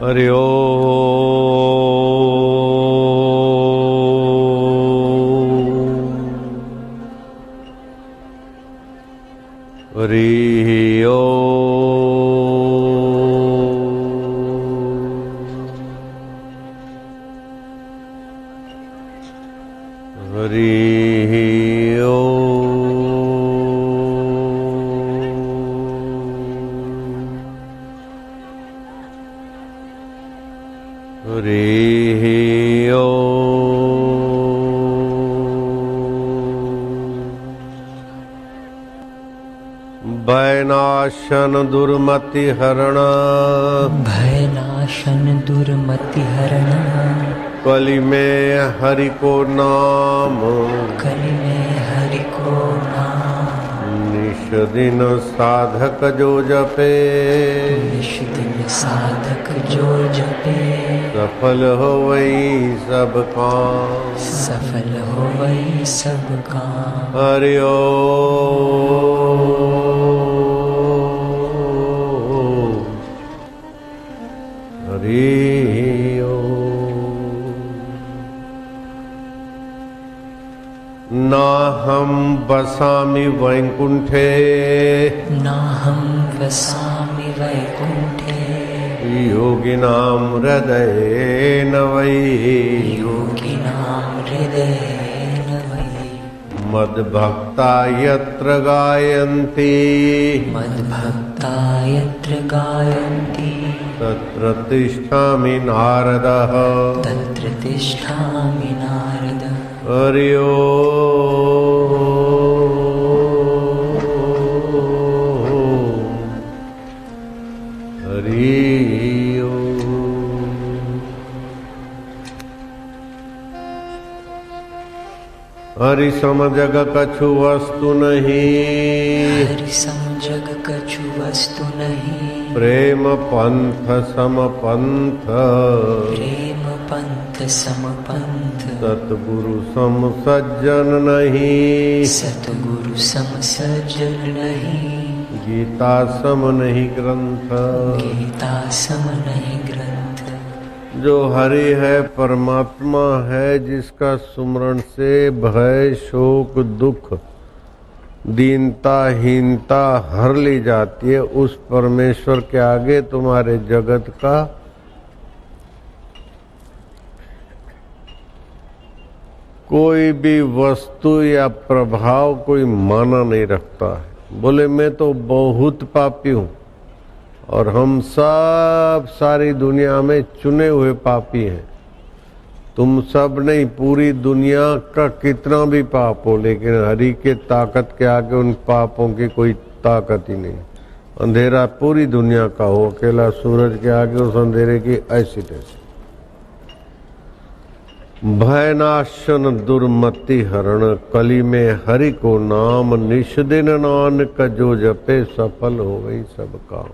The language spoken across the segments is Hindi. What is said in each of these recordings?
हरि भयनाशन दुर्मति हरण, भयनाशन दुर्मति हरण। कलि में हरि को नाम, कलि में हरि को नाम। निश दिन साधक जो जपे, निश दिन साधक जो जपे। सफल होवई सब काम, सफल होवई सब काम। हरि नाहं वसामि वैकुंठे, नाहं वसामि वैकुंठे। योगिनां हृदयेन वै, योगिनां हृदयेन वै। मद्भक्ता यत्र गायन्ति, मद्भक्ता यत्र गायन्ति। तत्र तिष्ठामि नारदः, तत्र तिष्ठामि नारदः। हरि हरि सम जग कछु वस्तु नहीं, हरि सम जग कछु वस्तु नहीं। प्रेम पंथ सम पंथ, प्रेम पंथ सम पंथ। सतगुरु सम सज्जन नहीं, सतगुरु सम सज्जन नहीं। गीता सम नहीं ग्रंथ, गीता सम नहीं ग्रंथ। जो हरि है परमात्मा है, जिसका सुमरण से भय शोक दुख दीनता हीनता हर ली जाती है, उस परमेश्वर के आगे तुम्हारे जगत का कोई भी वस्तु या प्रभाव कोई माना नहीं रखता है। बोले मैं तो बहुत पापी हूं, और हम सब सारी दुनिया में चुने हुए पापी हैं। तुम सब नहीं, पूरी दुनिया का कितना भी पाप हो, लेकिन हरि के ताकत के आगे उन पापों की कोई ताकत ही नहीं। अंधेरा पूरी दुनिया का हो, अकेला सूरज के आगे उस अंधेरे की ऐसी तैसी। भयनाशन दुर्मति हरण, कलि में हरि को नाम। निश दिन नानक जो जपे, सफल हो गई सब काम।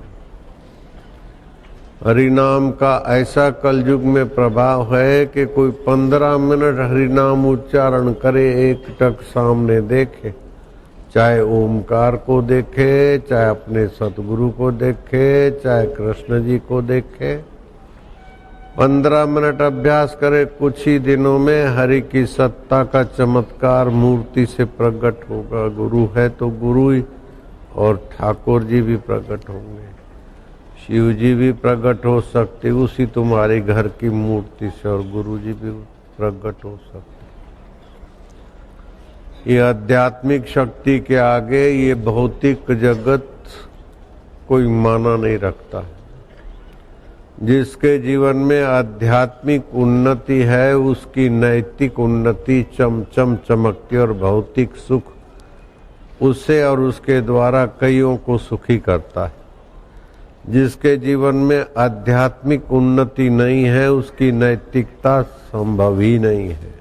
हरि नाम का ऐसा कलयुग में प्रभाव है कि कोई 15 मिनट हरि नाम उच्चारण करे, एक टक सामने देखे, चाहे ओमकार को देखे, चाहे अपने सतगुरु को देखे, चाहे कृष्ण जी को देखे। 15 मिनट अभ्यास करे, कुछ ही दिनों में हरि की सत्ता का चमत्कार मूर्ति से प्रकट होगा। गुरु है तो गुरु ही, और ठाकुर जी भी प्रकट होंगे, शिव जी भी प्रकट हो सकते उसी तुम्हारे घर की मूर्ति से, और गुरु जी भी प्रकट हो सकते। ये आध्यात्मिक शक्ति के आगे ये भौतिक जगत कोई माना नहीं रखता है। जिसके जीवन में आध्यात्मिक उन्नति है, उसकी नैतिक उन्नति चमचम चमकती, और भौतिक सुख उससे और उसके द्वारा कईयों को सुखी करता है। जिसके जीवन में आध्यात्मिक उन्नति नहीं है, उसकी नैतिकता संभव ही नहीं है,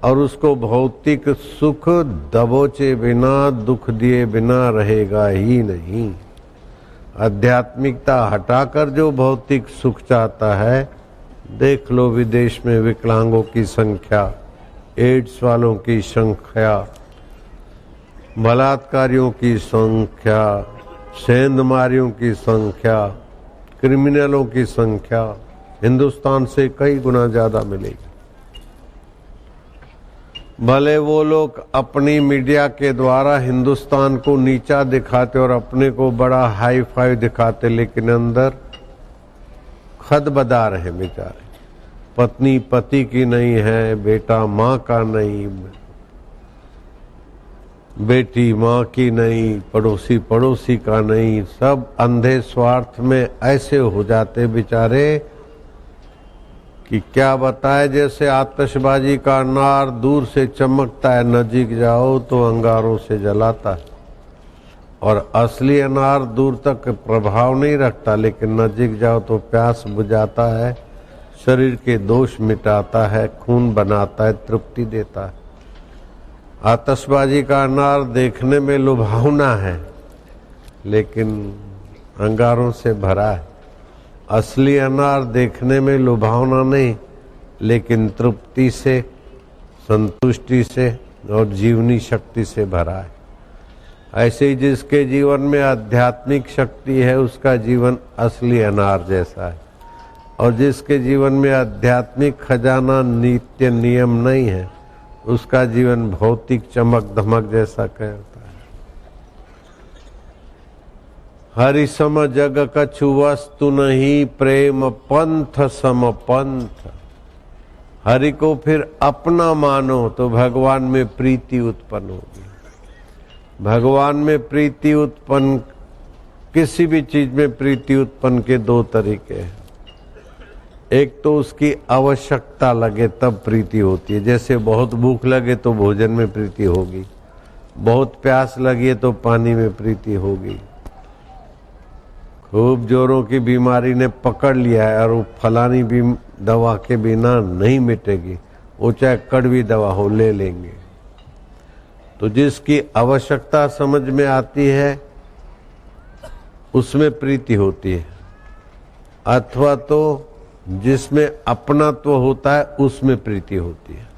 और उसको भौतिक सुख दबोचे बिना, दुख दिए बिना रहेगा ही नहीं। आध्यात्मिकता हटाकर जो भौतिक सुख चाहता है, देख लो विदेश में विकलांगों की संख्या, एड्स वालों की संख्या, बलात्कारियों की संख्या, सेंधमारियों की संख्या, क्रिमिनलों की संख्या हिंदुस्तान से कई गुना ज्यादा मिलेगी। भले वो लोग अपनी मीडिया के द्वारा हिंदुस्तान को नीचा दिखाते और अपने को बड़ा हाई फाई दिखाते, लेकिन अंदर खदबदार है बेचारे। पत्नी पति की नहीं है, बेटा माँ का नहीं, बेटी माँ की नहीं, पड़ोसी पड़ोसी का नहीं, सब अंधे स्वार्थ में ऐसे हो जाते बेचारे कि क्या बताए। जैसे आतिशबाजी का अनार दूर से चमकता है, नजीक जाओ तो अंगारों से जलाता है। और असली अनार दूर तक प्रभाव नहीं रखता, लेकिन नजीक जाओ तो प्यास बुझाता है, शरीर के दोष मिटाता है, खून बनाता है, तृप्ति देता है। आतिशबाजी का अनार देखने में लुभावना है, लेकिन अंगारों से भरा है। असली अनार देखने में लुभावना नहीं, लेकिन तृप्ति से, संतुष्टि से और जीवनी शक्ति से भरा है। ऐसे ही जिसके जीवन में आध्यात्मिक शक्ति है, उसका जीवन असली अनार जैसा है। और जिसके जीवन में आध्यात्मिक खजाना नित्य नियम नहीं है, उसका जीवन भौतिक चमक धमक जैसा कहता है। हरि सम जग कछु वस्तु नहीं, प्रेम पंथ सम पंथ। हरि को फिर अपना मानो तो भगवान में प्रीति उत्पन्न होगी। भगवान में प्रीति उत्पन्न, किसी भी चीज में प्रीति उत्पन्न के दो तरीके हैं। एक तो उसकी आवश्यकता लगे तब प्रीति होती है, जैसे बहुत भूख लगे तो भोजन में प्रीति होगी, बहुत प्यास लगी तो पानी में प्रीति होगी। खूब जोरों की बीमारी ने पकड़ लिया है और वो फलानी भी दवा के बिना नहीं मिटेगी, वो चाहे कड़वी दवा हो ले लेंगे। तो जिसकी आवश्यकता समझ में आती है उसमें प्रीति होती है, अथवा तो जिसमें अपनात्व होता है उसमें प्रीति होती है।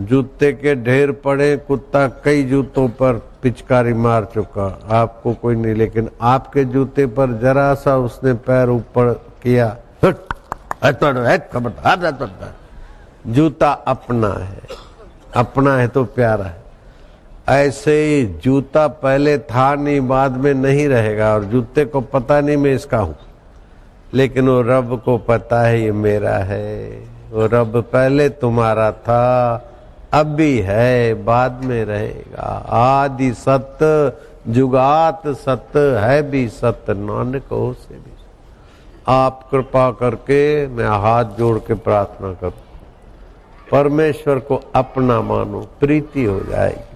जूते के ढेर पड़े, कुत्ता कई जूतों पर पिचकारी मार चुका, आपको कोई नहीं, लेकिन आपके जूते पर जरा सा उसने पैर ऊपर किया, जूता अपना है, अपना है तो प्यारा है। ऐसे ही जूता पहले था नहीं, बाद में नहीं रहेगा, और जूते को पता नहीं मैं इसका हूं, लेकिन वो रब को पता है ये मेरा है। वो रब पहले तुम्हारा था, अब भी है, बाद में रहेगा। आदि सत्य जुगात सत्य है भी सत्य, नानक हो से भी। आप कृपा करके, मैं हाथ जोड़ के प्रार्थना करूं, परमेश्वर को अपना मानो, प्रीति हो जाएगी।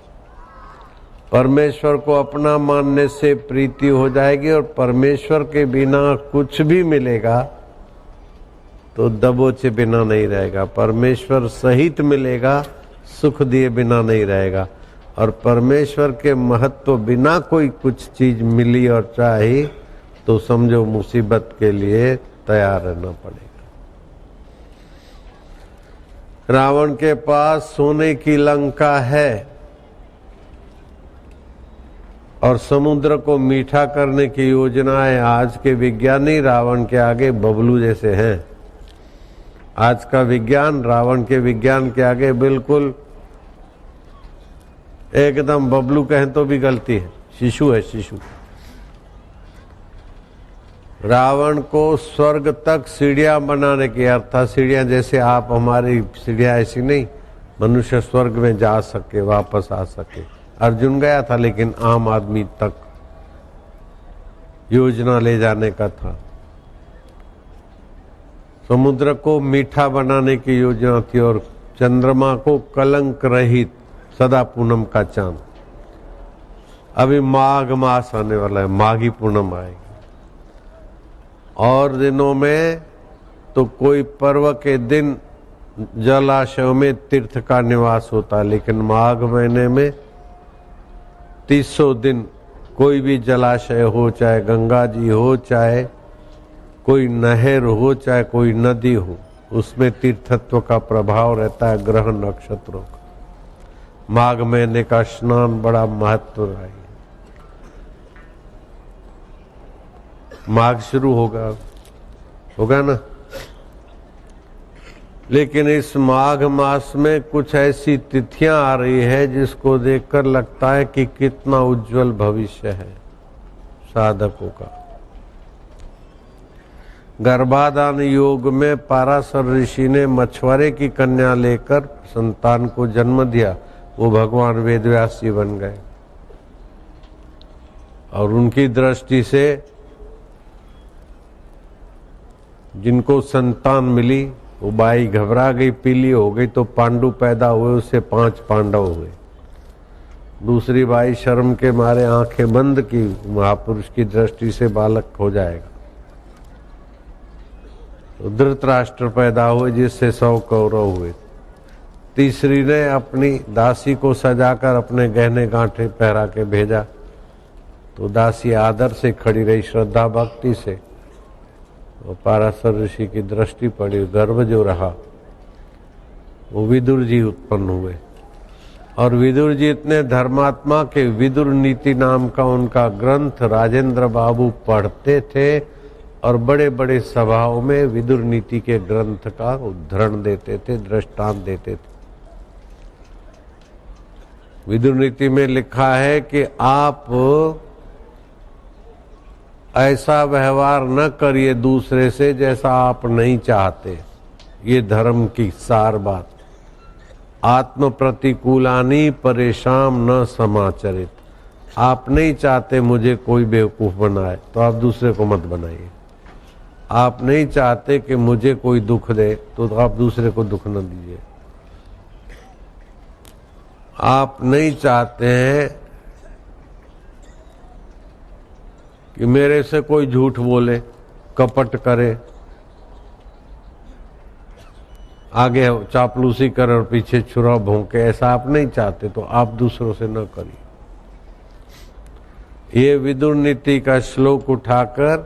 परमेश्वर को अपना मानने से प्रीति हो जाएगी, और परमेश्वर के बिना कुछ भी मिलेगा तो दबोचे बिना नहीं रहेगा। परमेश्वर सहित मिलेगा, सुख दिए बिना नहीं रहेगा। और परमेश्वर के महत्व बिना कोई कुछ चीज मिली और चाही तो समझो मुसीबत के लिए तैयार रहना पड़ेगा। रावण के पास सोने की लंका है और समुद्र को मीठा करने की योजनाएं आज के विज्ञानी रावण के आगे बबलू जैसे हैं। आज का विज्ञान रावण के विज्ञान के आगे बिल्कुल एकदम बबलू कहें तो भी गलती है, शिशु है, शिशु। रावण को स्वर्ग तक सीढ़ियां बनाने की, अर्थात सीढ़ियां जैसे आप हमारी सीढ़ियां ऐसी नहीं, मनुष्य स्वर्ग में जा सके, वापस आ सके। अर्जुन गया था, लेकिन आम आदमी तक योजना ले जाने का था। समुद्र को मीठा बनाने की योजना थी, और चंद्रमा को कलंक रहित सदा पूनम का चांद। अभी माघ मास आने वाला है, माघी पूनम आएगी, और दिनों में तो कोई पर्व के दिन जलाशयों में तीर्थ का निवास होता है, लेकिन माघ महीने में 300 दिन कोई भी जलाशय हो, चाहे गंगा जी हो, चाहे कोई नहर हो, चाहे कोई नदी हो, उसमें तीर्थत्व का प्रभाव रहता है ग्रह नक्षत्रों का। माघ महीने का स्नान बड़ा महत्व है। माघ शुरू होगा ना। लेकिन इस माघ मास में कुछ ऐसी तिथियां आ रही है जिसको देखकर लगता है कि कितना उज्जवल भविष्य है साधकों का। गर्भाधान योग में पाराशर ऋषि ने मछुआरे की कन्या लेकर संतान को जन्म दिया। वो भगवान वेदव्यास जी बन गए और उनकी दृष्टि से जिनको संतान मिली वो बाई घबरा गई, पीली हो गई, तो पांडु पैदा हुए, उससे 5 पांडव हुए। दूसरी बाई शर्म के मारे आंखें बंद की, महापुरुष की दृष्टि से बालक हो जाएगा। तो धृतराष्ट्र पैदा हुए जिससे 100 कौरव हुए। तीसरी ने अपनी दासी को सजाकर अपने गहने गांठे पहरा के भेजा, तो दासी आदर से खड़ी रही, श्रद्धा भक्ति से। और पाराशर ऋषि की दृष्टि पड़ी, गर्भ जो रहा वो विदुर जी उत्पन्न हुए। और विदुर जी इतने धर्मात्मा के विदुर नीति नाम का उनका ग्रंथ राजेंद्र बाबू पढ़ते थे और बड़े बड़े सभाओं में विदुर नीति के ग्रंथ का उद्धरण देते थे, दृष्टांत देते थे। विदुर नीति में लिखा है कि आप ऐसा व्यवहार न करिए दूसरे से जैसा आप नहीं चाहते। ये धर्म की सार बात। आत्म प्रतिकूलानी परेशान न समाचरित। आप नहीं चाहते मुझे कोई बेवकूफ बनाए तो आप दूसरे को मत बनाइए। आप नहीं चाहते कि मुझे कोई दुख दे तो आप दूसरे को दुख न दीजिए। आप नहीं चाहते हैं कि मेरे से कोई झूठ बोले, कपट करे, आगे चापलूसी करे और पीछे छुरा भोंके, ऐसा आप नहीं चाहते तो आप दूसरों से न करिए। ये विदुर नीति का श्लोक उठाकर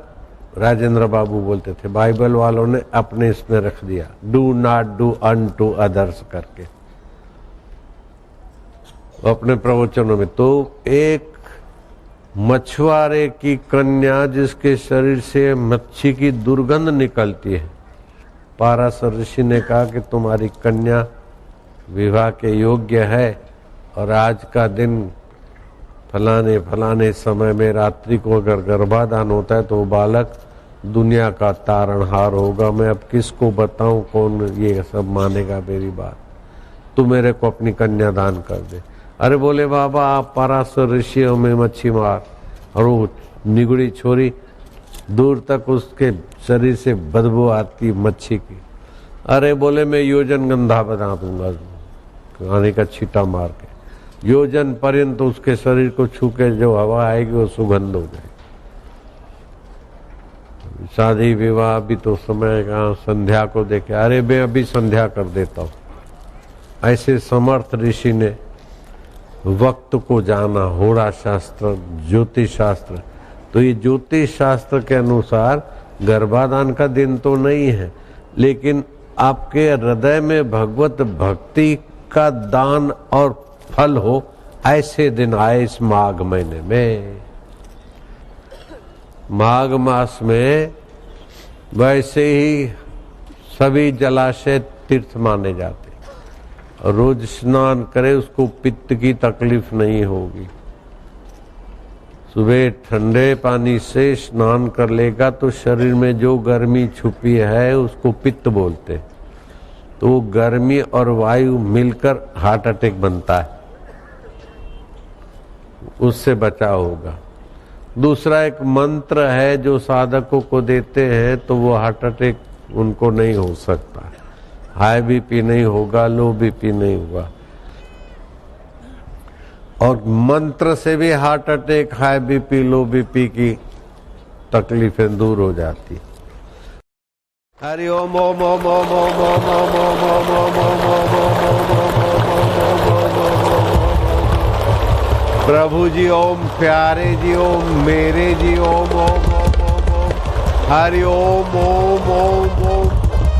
राजेंद्र बाबू बोलते थे, बाइबल वालों ने अपने इसमें रख दिया, do not do unto others करके अपने प्रवचनों में। तो एक मछुआरे की कन्या जिसके शरीर से मच्छी की दुर्गंध निकलती है, पाराशर ऋषि ने कहा कि तुम्हारी कन्या विवाह के योग्य है और आज का दिन फलाने फलाने समय में रात्रि को अगर गर्भाधान होता है तो वो बालक दुनिया का तारणहार होगा। मैं अब किसको बताऊं, कौन ये सब मानेगा मेरी बात। तू मेरे को अपनी कन्या दान कर दे। अरे बोले बाबा आप पाराशर ऋषियों में मच्छी मार। और वो निगुड़ी छोरी दूर तक उसके शरीर से बदबू आती मच्छी की। अरे बोले मैं योजन गंधा बना दूंगा, आने का छींटा मार के योजन पर्यंत उसके शरीर को छू के जो हवा आएगी वो सुगंध हो जाएगी। शादी विवाह भी तो समय का, संध्या को देखे, अरे मैं अभी संध्या कर देता हूँ। ऐसे समर्थ ऋषि ने वक्त को जाना, होड़ा शास्त्र, ज्योतिष शास्त्र। तो ये ज्योतिष शास्त्र के अनुसार गर्भाधान का दिन तो नहीं है, लेकिन आपके हृदय में भगवत भक्ति का दान और फल हो, ऐसे दिन आए इस माघ महीने में। माघ मास में वैसे ही सभी जलाशय तीर्थ माने जाते। रोज स्नान करे उसको पित्त की तकलीफ नहीं होगी। सुबह ठंडे पानी से स्नान कर लेगा तो शरीर में जो गर्मी छुपी है उसको पित्त बोलते। तो गर्मी और वायु मिलकर हार्ट अटैक बनता है, उससे बचाव होगा। दूसरा एक मंत्र है जो साधकों को देते हैं तो वो हार्ट अटैक उनको नहीं हो सकता। हाई बीपी नहीं होगा, लो बीपी नहीं होगा। और मंत्र से भी हार्ट अटैक, हाई बीपी, लो बीपी की तकलीफें दूर हो जाती। हरि ओम ओम ओम ओम ओम ओम ओम ओम ओम ओम प्रभु जी ओम, प्यारे जी ओम, मेरे जी ओम ओम ओम ओम ओम। हरि ओम ओम ओम ओम।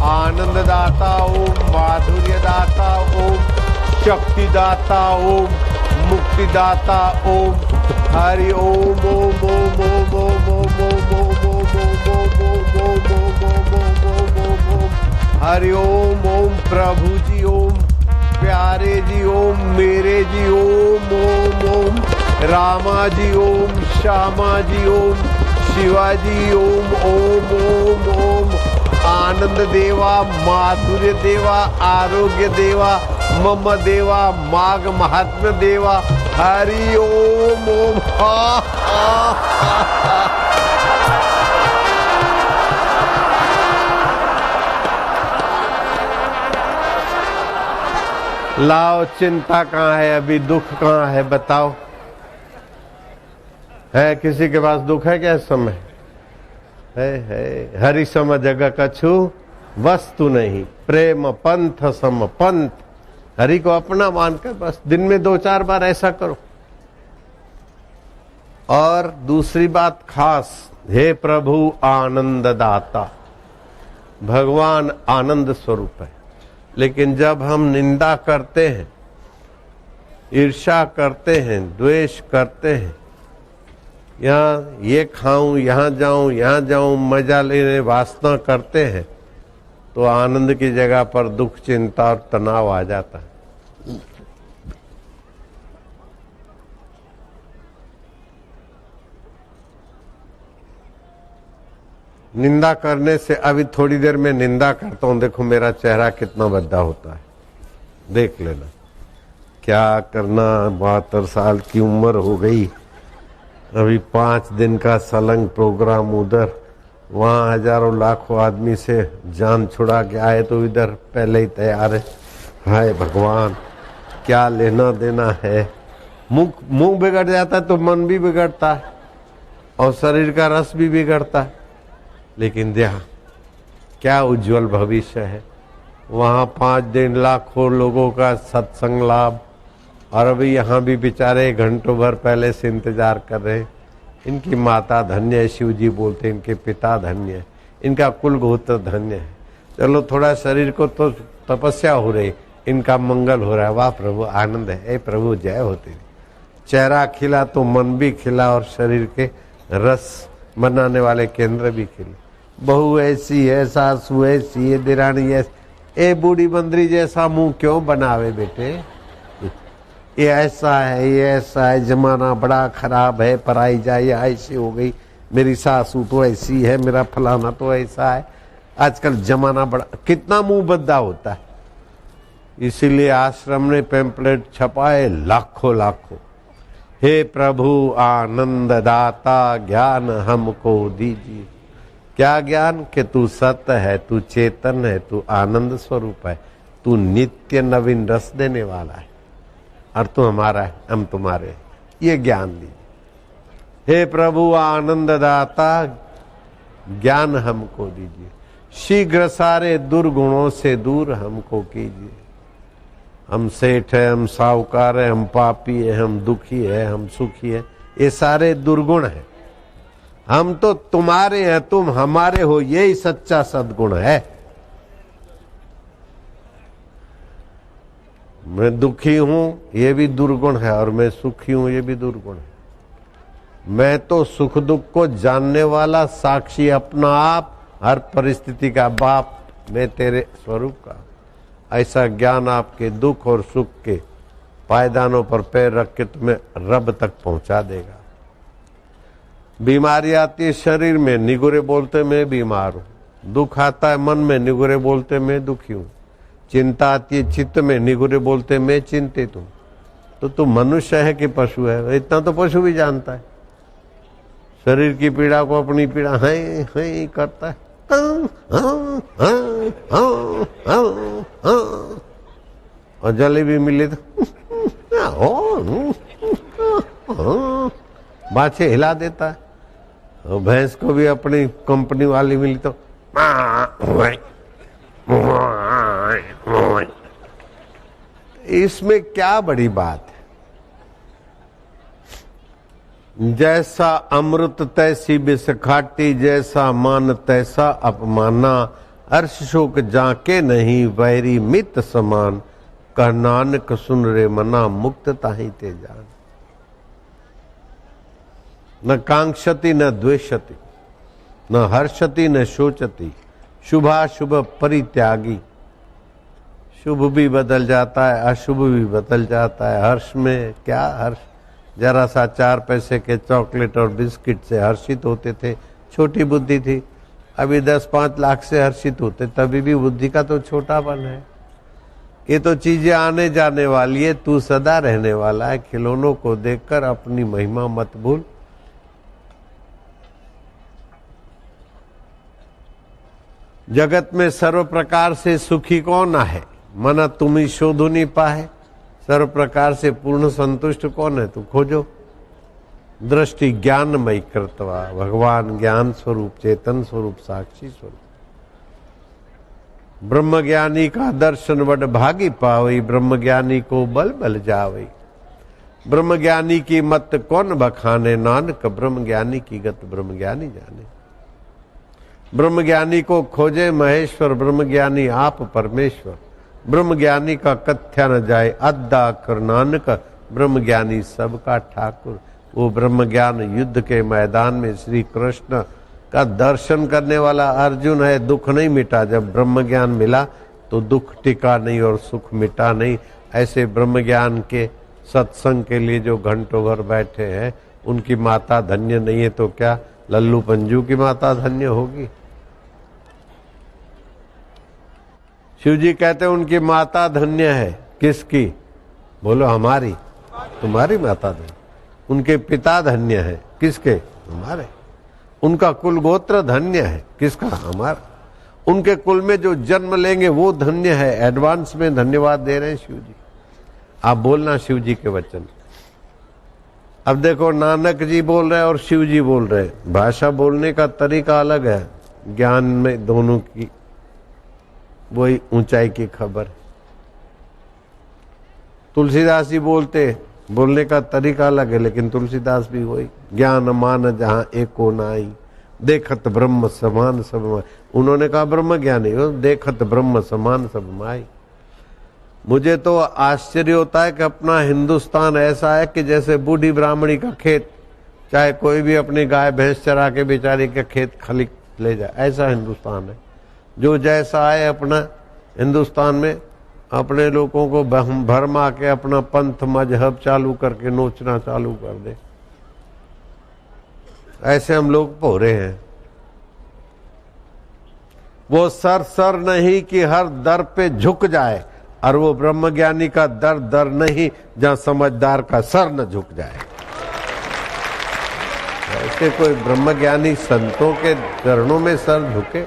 आनंद दाता ओम, माधुर्य दाता ओम, शक्ति दाता ओम, मुक्ति दाता ओम। हरि ओम ओम ओम ओम ओम ओम ओम ओम ओम। ओम ओम ओम ओम ओम ओम ओम ओम। हरि ओम ओम प्रभु जी ओम, प्यारे जी ओम, मेरे जी ओम ओम ओम। रामा जी ओम, श्यामा जी ओम, शिवाजी ओम ओम ओम ओम। आनंद देवा, माधुर्य देवा, आरोग्य देवा, मम देवा, माघ महात्म्य देवा, हरि ओम ओम। हा हा हा। लाओ, चिंता कहाँ है अभी, दुख कहाँ है बताओ। है किसी के पास दुख है क्या इस समय? है। हरि सम जग कछु वस्तु नहीं, प्रेम पंथ सम पंथ। हरि को अपना मानकर बस दिन में 2-4 बार ऐसा करो। और दूसरी बात खास, हे प्रभु आनंद दाता, भगवान आनंद स्वरूप है। लेकिन जब हम निंदा करते हैं, ईर्ष्या करते हैं, द्वेष करते हैं, यहाँ ये खाऊं, यहाँ जाऊं, मजा लेने वासना करते हैं, तो आनंद की जगह पर दुख, चिंता और तनाव आ जाता है। निंदा करने से, अभी थोड़ी देर में निंदा करता हूं, देखो मेरा चेहरा कितना भद्दा होता है, देख लेना। क्या करना, 72 साल की उम्र हो गई, अभी 5 दिन का सलंग प्रोग्राम उधर, वहां हजारों लाखों आदमी से जान छुड़ा के आए तो इधर पहले ही तैयार है। हाय भगवान, क्या लेना देना है। मुंह बिगड़ जाता है तो मन भी बिगड़ता है और शरीर का रस भी बिगड़ता है। लेकिन देखा क्या उज्जवल भविष्य है। वहाँ 5 दिन लाखों लोगों का सत्संग लाभ, और अभी यहाँ भी बेचारे घंटों भर पहले से इंतजार कर रहे हैं। इनकी माता धन्य है, शिव जी बोलते हैं, इनके पिता धन्य है, इनका कुल गोत्र धन्य है। चलो थोड़ा शरीर को तो तपस्या हो रही, इनका मंगल हो रहा है। वाह प्रभु, आनंद है। ए प्रभु जय होती। चेहरा खिला तो मन भी खिला और शरीर के रस बनाने वाले केंद्र भी खिले। बहू ऐसी है, सासू ऐसी है, दिरानी ऐसी, ए बूढ़ी बंदरी जैसा मुंह क्यों बनावे बेटे। ये ऐसा है, ये ऐसा है, जमाना बड़ा खराब है, पराई जाए ऐसी हो गई, मेरी सासू तो ऐसी है, मेरा फलाना तो ऐसा है। आजकल जमाना बड़ा, कितना मुंह बद्दा होता है। इसीलिए आश्रम ने पैम्पलेट छपाए लाखों लाखों। हे प्रभु आनंद दाता, ज्ञान हमको दीजिए। क्या ज्ञान? कि तू सत्य है, तू चेतन है, तू आनंद स्वरूप है, तू नित्य नवीन रस देने वाला है, और तू हमारा है, हम तुम्हारे। ये ज्ञान दीजिए। हे प्रभु आनंद दाता, ज्ञान हमको दीजिए। शीघ्र सारे दुर्गुणों से दूर हमको कीजिए। हम सेठ है, हम साहूकार है, हम पापी है, हम दुखी है, हम सुखी है, ये सारे दुर्गुण है। हम तो तुम्हारे हैं, तुम हमारे हो, यही सच्चा सद्गुण है। मैं दुखी हूं, ये भी दुर्गुण है, और मैं सुखी हूं, ये भी दुर्गुण है। मैं तो सुख दुख को जानने वाला साक्षी, अपना आप, हर परिस्थिति का बाप, मैं तेरे स्वरूप का। ऐसा ज्ञान आपके दुख और सुख के पायदानों पर पैर रख के तुम्हें रब तक पहुंचा देगा। बीमारी आती है शरीर में, निगुरे बोलते मैं बीमार हूं। दुख आता है मन में, निगुरे बोलते मैं दुखी हूं। चिंता आती है चित्त में, निगुरे बोलते मैं चिंतित हूं। तो तू मनुष्य है कि पशु है? इतना तो पशु भी जानता है। शरीर की पीड़ा को अपनी पीड़ा है करता है, और जलेबी मिले तो बाछे हिला देता है। और भैंस को भी अपनी कंपनी वाली मिली तो इसमें क्या बड़ी बात है। जैसा अमृत तैसी विष खाटी, जैसा मान तैसा अपमाना। अर्श शोक जाके नहीं, वैरी मित समान। कह नानक सुन रे मना, मुक्त ताहि ते जान। न कांक्षति न द्वेषति। न हर्षति न शोचति, शुभाशुभ परित्यागी। शुभ भी बदल जाता है, अशुभ भी बदल जाता है। हर्ष में क्या हर्ष, जरा सा 4 पैसे के चॉकलेट और बिस्किट से हर्षित होते थे, छोटी बुद्धि थी। अभी 10-5 लाख से हर्षित होते, तभी भी बुद्धि का तो छोटापन है। ये तो चीजें आने जाने वाली है, तू सदा रहने वाला है। खिलौनों को देखकर अपनी महिमा मत भूल। जगत में सर्व प्रकार से सुखी कौन है, मना तुम ही शोधुनी पाए। सर्व प्रकार से पूर्ण संतुष्ट कौन है, तू खोजो। दृष्टि ज्ञानमयी कृतवा, भगवान ज्ञान स्वरूप, चेतन स्वरूप, साक्षी स्वरूप। ब्रह्मज्ञानी का दर्शन वड भागी पावई, ब्रह्मज्ञानी को बल बल जावई। ब्रह्मज्ञानी की मत कौन बखाने, नानक ब्रह्मज्ञानी की गत ब्रह्मज्ञानी जाने। ब्रह्मज्ञानी को खोजे महेश्वर, ब्रह्मज्ञानी आप परमेश्वर। ब्रह्मज्ञानी का कथ्या न जाए अद्दा कर, नानक ब्रह्मज्ञानी सबका ठाकुर। वो ब्रह्मज्ञान युद्ध के मैदान में श्री कृष्ण का दर्शन करने वाला अर्जुन है। दुख नहीं मिटा, जब ब्रह्मज्ञान मिला तो दुख टिका नहीं और सुख मिटा नहीं। ऐसे ब्रह्मज्ञान के सत्संग के लिए जो घंटों भर बैठे हैं, उनकी माता धन्य नहीं है तो क्या लल्लू पंजू की माता धन्य होगी? शिव जी कहते हैं उनकी माता धन्य है। किसकी? बोलो हमारी। तुम्हारी माता धन्य। उनके पिता धन्य है। किसके? हमारे। उनका कुल गोत्र धन्य है। किसका? हमारा। उनके कुल में जो जन्म लेंगे वो धन्य है। एडवांस में धन्यवाद दे रहे हैं शिव जी। आप बोलना शिव जी के वचन। अब देखो, नानक जी बोल रहे हैं और शिव जी बोल रहे हैं। भाषा बोलने का तरीका अलग है। ज्ञान में दोनों की वही ऊंचाई की खबर। तुलसीदास जी बोलने का तरीका अलग है, लेकिन तुलसीदास भी वही। ज्ञान मान जहां एको नाई, देखत ब्रह्म समान सब माई। उन्होंने कहा ब्रह्म ज्ञानी हो, देखत ब्रह्म समान सब माई। मुझे तो आश्चर्य होता है कि अपना हिंदुस्तान ऐसा है कि जैसे बूढ़ी ब्राह्मणी का खेत, चाहे कोई भी अपनी गाय भैंस चरा के बेचारी के खेत खली ले जाए, ऐसा हिंदुस्तान है। जो जैसा है अपना हिंदुस्तान में अपने लोगों को भरमा के अपना पंथ मजहब चालू करके नोचना चालू कर दे, ऐसे हम लोग भोरे हैं। वो सर नहीं कि हर दर पे झुक जाए, और वो ब्रह्मज्ञानी का दर नहीं जहां समझदार का सर न झुक जाए। ऐसे कोई ब्रह्मज्ञानी संतों के चरणों में सर झुके?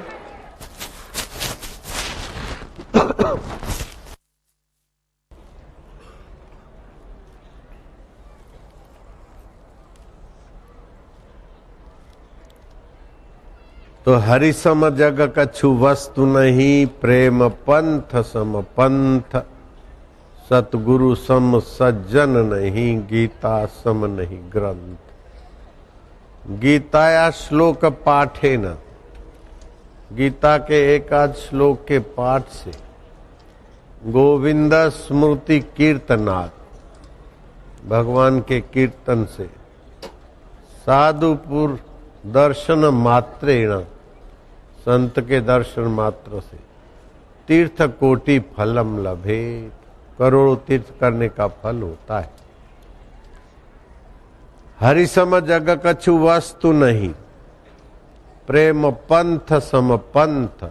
तो हरि सम जग कछु वस्तु नहीं, प्रेम पंथ सम पंथ। सतगुरु सम सज्जन नहीं, गीता सम नहीं ग्रंथ। गीताया श्लोक पाठे न, गीता के एक आध श्लोक के पाठ से, गोविंद स्मृति कीर्तनात्, भगवान के कीर्तन से, साधुपुर दर्शन मात्रेण, संत के दर्शन मात्र से, तीर्थ कोटि फलम लभेत, करोड़ों तीर्थ करने का फल होता है। हरि सम जग कछु वस्तु नहीं, प्रेम पंथ सम पंथ।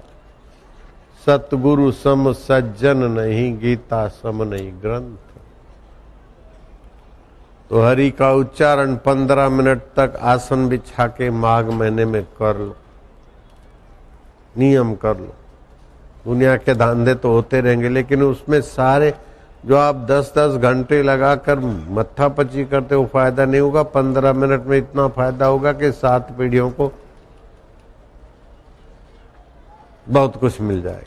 सतगुरु सम सज्जन नहीं, गीता सम नहीं ग्रंथ। तो हरि का उच्चारण 15 मिनट तक आसन बिछा के माघ महीने में कर लो, नियम कर लो। दुनिया के धंधे तो होते रहेंगे, लेकिन उसमें सारे जो आप 10-10 घंटे लगाकर मत्थापची करते हो फायदा नहीं होगा। 15 मिनट में इतना फायदा होगा कि 7 पीढ़ियों को बहुत कुछ मिल जाएगा।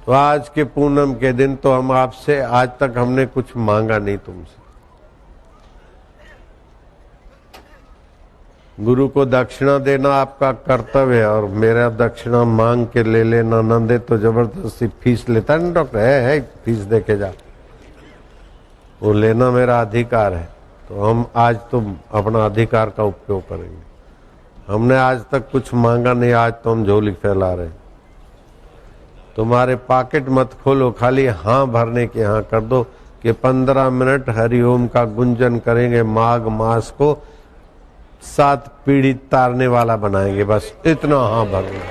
तो आज के पूनम के दिन तो हम आपसे, आज तक हमने कुछ मांगा नहीं तुमसे। गुरु को दक्षिणा देना आपका कर्तव्य है, और मेरा दक्षिणा मांग के ले लेना न दे तो जबरदस्ती फीस लेता है ना डॉक्टर, है फीस दे के जा, वो लेना मेरा अधिकार है। तो हम आज तो अपना अधिकार का उपयोग करेंगे। हमने आज तक कुछ मांगा नहीं, आज तो हम झोली फैला रहे हैं। तुम्हारे पॉकेट मत खोलो, खाली हाँ भरने के हाँ कर दो कि 15 मिनट हरिओम का गुंजन करेंगे, माघ मास को 7 पीढ़ी तारने वाला बनाएंगे, बस इतना हाँ भरना।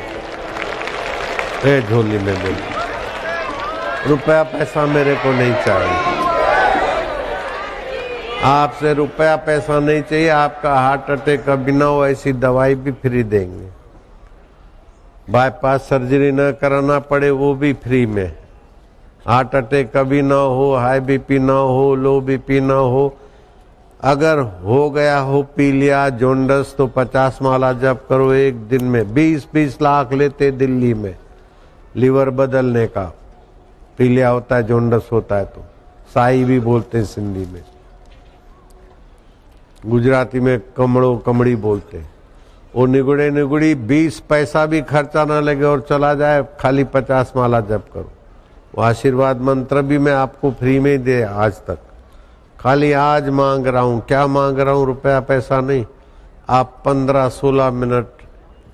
ए झोली में दे, रुपया पैसा मेरे को नहीं चाहिए, आपसे रुपया पैसा नहीं चाहिए। आपका हार्ट अटैक कभी ना हो ऐसी दवाई भी फ्री देंगे, बाईपास सर्जरी न कराना पड़े वो भी फ्री में, हार्ट अटैक कभी ना हो, हाई बीपी ना हो, लो बीपी ना हो, अगर हो गया हो पी लिया जोंडस तो 50 माला जप करो एक दिन में। 20-20 लाख लेते दिल्ली में लीवर बदलने का, पी लिया होता है जोंडस होता है तो, साई भी बोलते हैं सिंधी में, गुजराती में कमड़ो कमड़ी बोलते हैं। वो निगुड़े निगुड़ी 20 पैसा भी खर्चा ना लगे और चला जाए, खाली 50 माला जप करो। वो आशीर्वाद मंत्र भी मैं आपको फ्री में ही दे आज तक, खाली आज मांग रहा हूं। क्या मांग रहा हूं? रुपया पैसा नहीं। आप 15-16 मिनट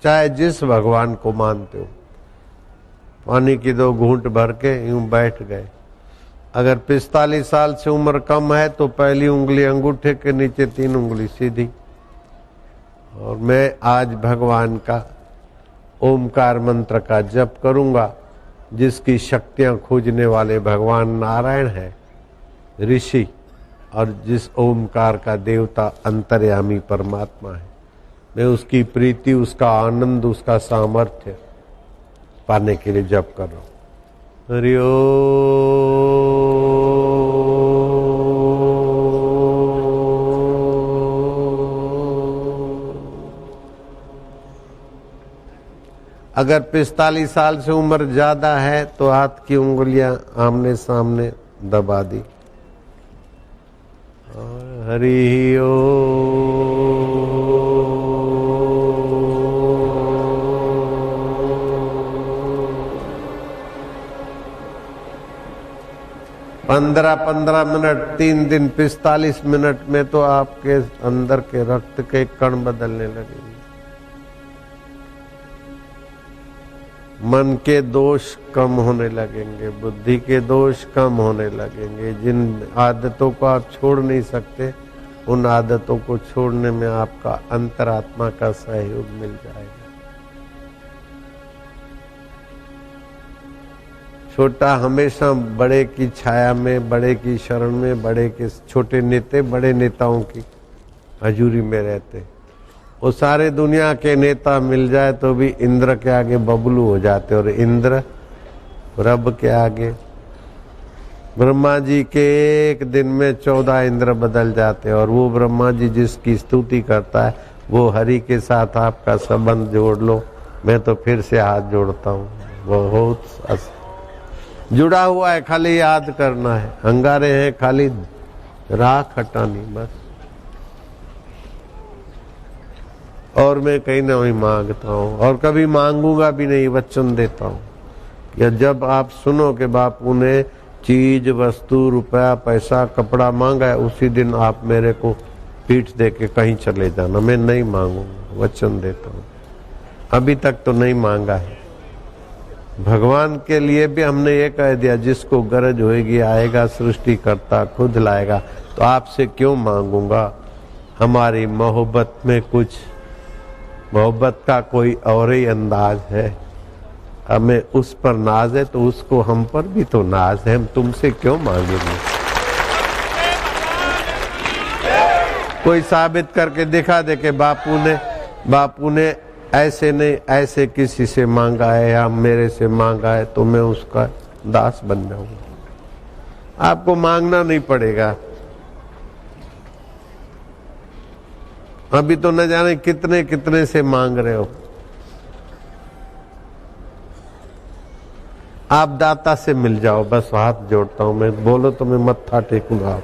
चाहे जिस भगवान को मानते हो, पानी की 2 घूंट भर के यूं बैठ गए। अगर 45 साल से उम्र कम है तो पहली उंगली अंगूठे के नीचे, 3 उंगली सीधी, और मैं आज भगवान का ओमकार मंत्र का जप करूंगा, जिसकी शक्तियां खोजने वाले भगवान नारायण है ऋषि, और जिस ओमकार का देवता अंतर्यामी परमात्मा है। मैं उसकी प्रीति, उसका आनंद, उसका सामर्थ्य पाने के लिए जप कर रहा हूं। हरि ओम। अगर 45 साल से उम्र ज्यादा है तो हाथ की उंगलियां आमने सामने दबा दी। हरि ओम। 15-15 मिनट, 3 दिन 45 मिनट में तो आपके अंदर के रक्त के कण बदलने लगेंगे। मन के दोष कम होने लगेंगे, बुद्धि के दोष कम होने लगेंगे। जिन आदतों को आप छोड़ नहीं सकते, उन आदतों को छोड़ने में आपका अंतरात्मा का सहयोग मिल जाएगा। छोटा हमेशा बड़े की छाया में, बड़े की शरण में, बड़े के छोटे नेता बड़े नेताओं की हजूरी में रहते। वो सारे दुनिया के नेता मिल जाए तो भी इंद्र के आगे बबलू हो जाते, और इंद्र रब के आगे। ब्रह्मा जी के एक दिन में 14 इंद्र बदल जाते, और वो ब्रह्मा जी जिसकी स्तुति करता है वो हरि के साथ आपका संबंध जोड़ लो। मैं तो फिर से हाथ जोड़ता हूँ, बहुत जुड़ा हुआ है, खाली याद करना है। अंगारे हैं, खाली राख हटानी बस। और मैं कहीं ना वहीं मांगता हूँ, और कभी मांगूंगा भी नहीं, वचन देता हूँ। या जब आप सुनो कि बापू ने चीज, वस्तु, रुपया, पैसा, कपड़ा मांगा है, उसी दिन आप मेरे को पीठ दे के कहीं चले जाना। मैं नहीं मांगूंगा, वचन देता हूँ। अभी तक तो नहीं मांगा है। भगवान के लिए भी हमने ये कह दिया, जिसको गरज होएगी आएगा, सृष्टि करता खुद लाएगा। तो आपसे क्यों मांगूंगा? हमारी मोहब्बत में कुछ, मोहब्बत का कोई और ही अंदाज है। हमें उस पर नाज है तो उसको हम पर भी तो नाज है। हम तुमसे क्यों मांगेंगे? कोई साबित करके दिखा दे कि बापू ने ऐसे नहीं ऐसे किसी से मांगा है या मेरे से मांगा है, तो मैं उसका दास बन जाऊंगा। आपको मांगना नहीं पड़ेगा। अभी तो न जाने कितने कितने से मांग रहे हो। आप दाता से मिल जाओ, बस हाथ जोड़ता हूं मैं। बोलो तो मैं मत्था टेकूंगा।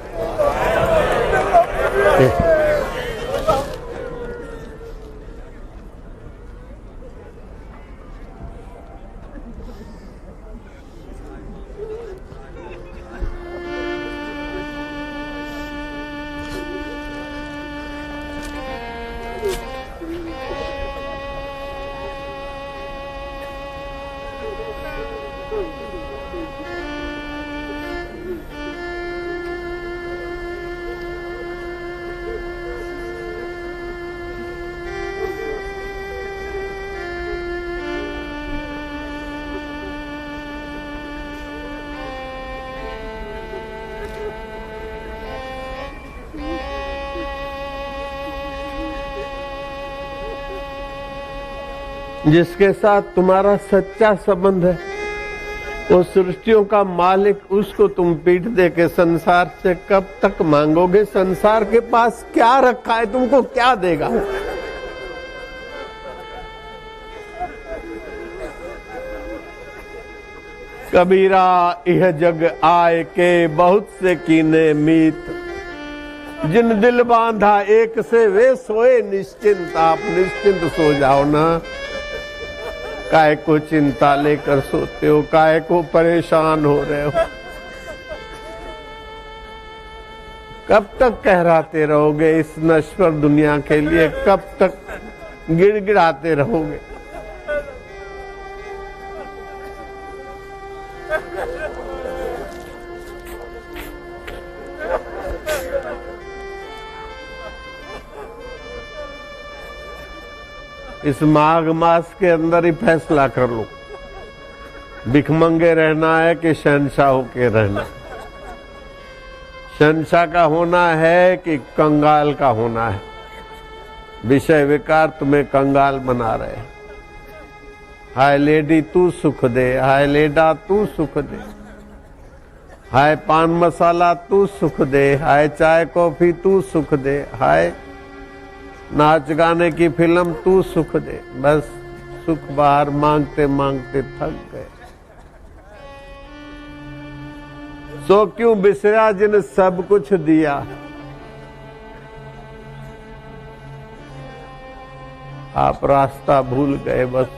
जिसके साथ तुम्हारा सच्चा संबंध है, वो सृष्टियों का मालिक, उसको तुम पीठ दे के संसार से कब तक मांगोगे? संसार के पास क्या रखा है, तुमको क्या देगा? कबीरा यह जग आए के बहुत से कीने मीत, जिन दिल बांधा एक से वे सोए निश्चिंत। आप निश्चिंत सो जाओ ना, काय को चिंता लेकर सोते हो, काय को परेशान हो रहे हो? कब तक कहराते रहोगे इस नश्वर दुनिया के लिए? कब तक गिड़गिड़ाते रहोगे? इस माघ मास के अंदर ही फैसला कर लो, भिखमंगे रहना है कि शहंशाह होके रहना? शहंशाह का होना है कि कंगाल का होना है? विषय विकार तुम्हें कंगाल बना रहे हैं। हाय लेडी तू सुख दे, हाय लेडा तू सुख दे, हाय पान मसाला तू सुख दे, हाय चाय कॉफी तू सुख दे, हाय नाच गाने की फिल्म तू सुख दे। बस सुख बाहर मांगते मांगते थक गए। सो क्यों बिसरा जिन सब कुछ दिया? आप रास्ता भूल गए। बस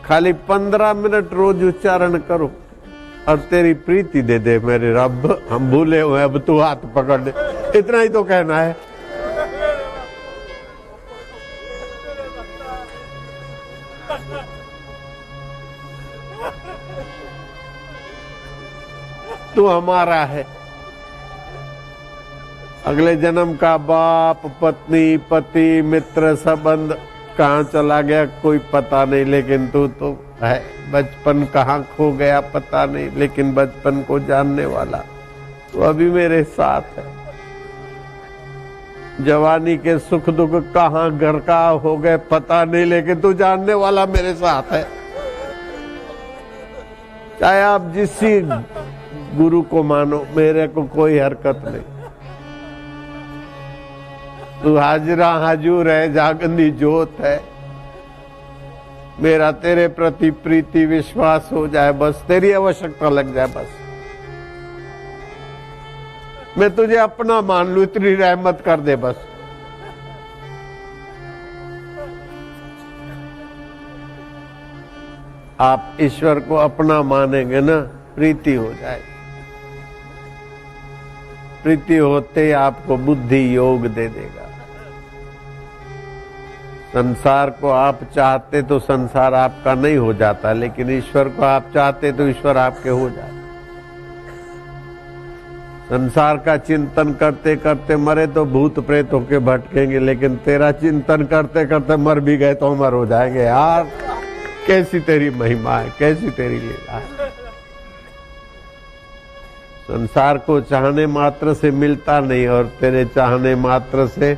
खाली 15 मिनट रोज उच्चारण करो और तेरी प्रीति दे दे मेरे रब, हम भूले हुए अब तू हाथ पकड़ दे। इतना ही तो कहना है। तू हमारा है। अगले जन्म का बाप, पत्नी, पति, मित्र, संबंध कहाँ चला गया कोई पता नहीं, लेकिन तू तो है। बचपन कहाँ खो गया पता नहीं, लेकिन बचपन को जानने वाला तो अभी मेरे साथ है। जवानी के सुख दुख कहाँ घर का हो गए पता नहीं, लेकिन तू जानने वाला मेरे साथ है। चाहे आप जिसी गुरु को मानो, मेरे को कोई हरकत नहीं। तू हाजरा हाजूर है, जागंदी जोत है। मेरा तेरे प्रति प्रीति विश्वास हो जाए, बस तेरी आवश्यकता लग जाए, बस मैं तुझे अपना मान लूं, इतनी रहमत कर दे बस। आप ईश्वर को अपना मानेंगे ना, प्रीति हो जाए। प्रीति होते आपको बुद्धि योग दे देगा। संसार को आप चाहते तो संसार आपका नहीं हो जाता, लेकिन ईश्वर को आप चाहते तो ईश्वर आपके हो जाते। संसार का चिंतन करते करते मरे तो भूत प्रेत होके भटकेंगे, लेकिन तेरा चिंतन करते करते मर भी गए तो अमर हो जाएंगे। यार कैसी तेरी महिमा है, कैसी तेरी लीला है। संसार को चाहने मात्र से मिलता नहीं, और तेरे चाहने मात्र से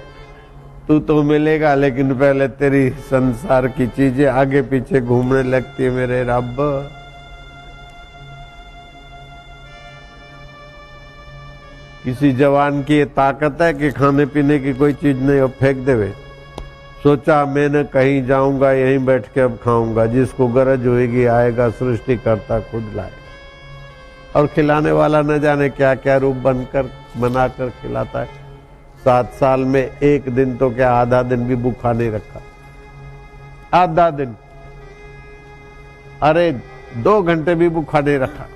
तू तो मिलेगा, लेकिन पहले तेरी संसार की चीजें आगे पीछे घूमने लगती है मेरे रब। किसी जवान की ये ताकत है कि खाने पीने की कोई चीज नहीं हो फेंक देवे। सोचा मैंने कहीं जाऊंगा यहीं बैठ के अब खाऊंगा, जिसको गरज होगी आएगा, सृष्टि करता खुद लाए। और खिलाने वाला न जाने क्या क्या रूप बनाकर खिलाता है। 7 साल में एक दिन तो क्या आधा दिन भी भूखा नहीं रखा। आधा दिन, अरे 2 घंटे भी भूखा नहीं रखा।